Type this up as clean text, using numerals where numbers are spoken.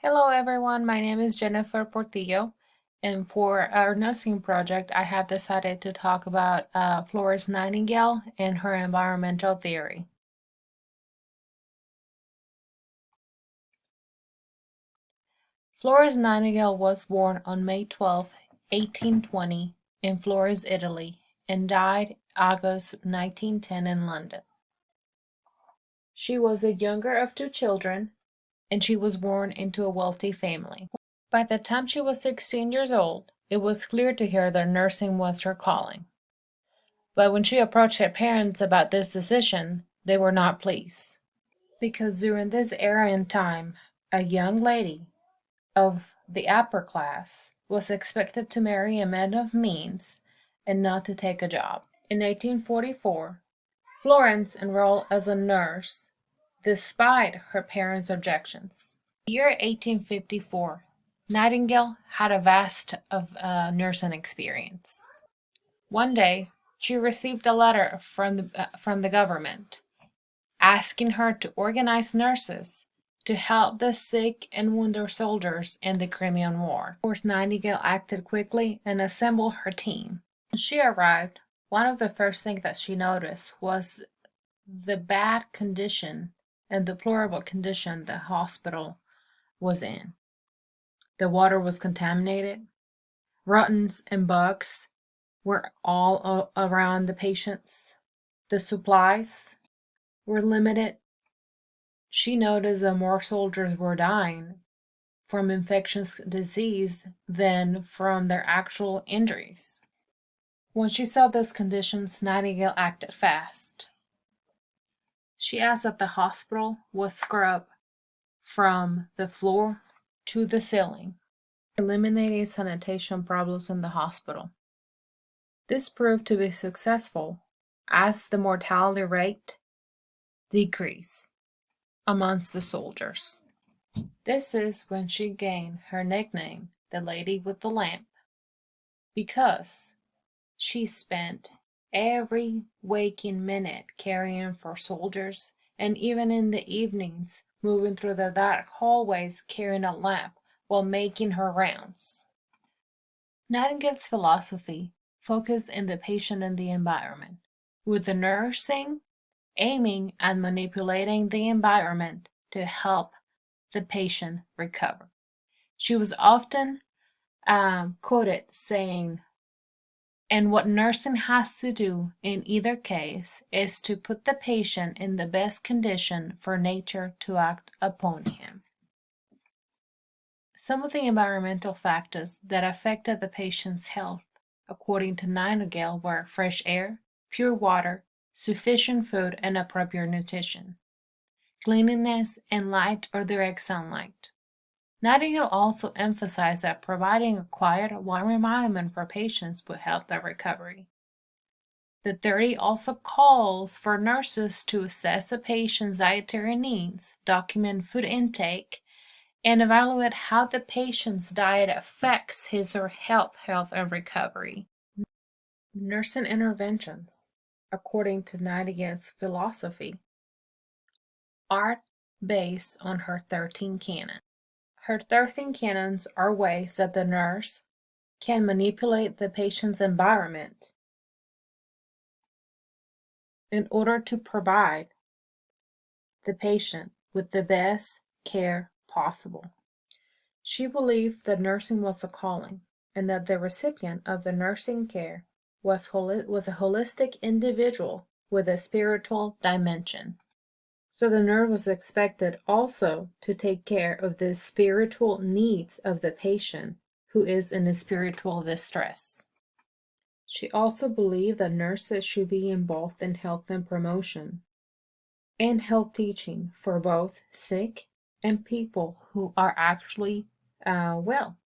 Hello everyone, my name is Jennifer Portillo, and for our nursing project I have decided to talk about Flores Nightingale and her environmental theory. Flores Nightingale was born on May 12, 1820 in Flores, Italy, and died August 1910 in London. She was the younger of two children, and she was born into a wealthy family. By the time she was 16 years old, it was clear to her that nursing was her calling. But when she approached her parents about this decision, they were not pleased. Because during this era and time, a young lady of the upper class was expected to marry a man of means and not to take a job. In 1844, Florence enrolled as a nurse despite her parents' objections. The year 1854, Nightingale had a vast of nursing experience. One day, she received a letter from the government asking her to organize nurses to help the sick and wounded soldiers in the Crimean War. Of course, Nightingale acted quickly and assembled her team. When she arrived, one of the first things that she noticed was the bad condition and deplorable condition the hospital was in. The water was contaminated. Rottens and bugs were all around the patients. The supplies were limited. She noticed that more soldiers were dying from infectious disease than from their actual injuries. When she saw those conditions, Nightingale acted fast. She asked that the hospital was scrubbed from the floor to the ceiling, eliminating sanitation problems in the hospital. This proved to be successful as the mortality rate decreased amongst the soldiers. This is when she gained her nickname, the Lady with the Lamp, because she spent every waking minute caring for soldiers, and even in the evenings moving through the dark hallways carrying a lamp while making her rounds. Nightingale's philosophy focused on the patient and the environment, with the nursing aiming at manipulating the environment to help the patient recover. She was often quoted saying, "And what nursing has to do in either case is to put the patient in the best condition for nature to act upon him." Some of the environmental factors that affected the patient's health, according to Nightingale, were fresh air, pure water, sufficient food, and appropriate nutrition, cleanliness, and light or direct sunlight. Nightingale also emphasized that providing a quiet, warm environment for patients would help their recovery. The theory also calls for nurses to assess a patient's dietary needs, document food intake, and evaluate how the patient's diet affects his or her health and recovery. Nursing interventions, according to Nightingale's philosophy, are based on her 13 canons. Her 13 canons are ways that the nurse can manipulate the patient's environment in order to provide the patient with the best care possible. She believed that nursing was a calling, and that the recipient of the nursing care was a holistic individual with a spiritual dimension. So the nurse was expected also to take care of the spiritual needs of the patient who is in a spiritual distress. She also believed that nurses should be involved in health and promotion and health teaching for both sick and people who are actually well.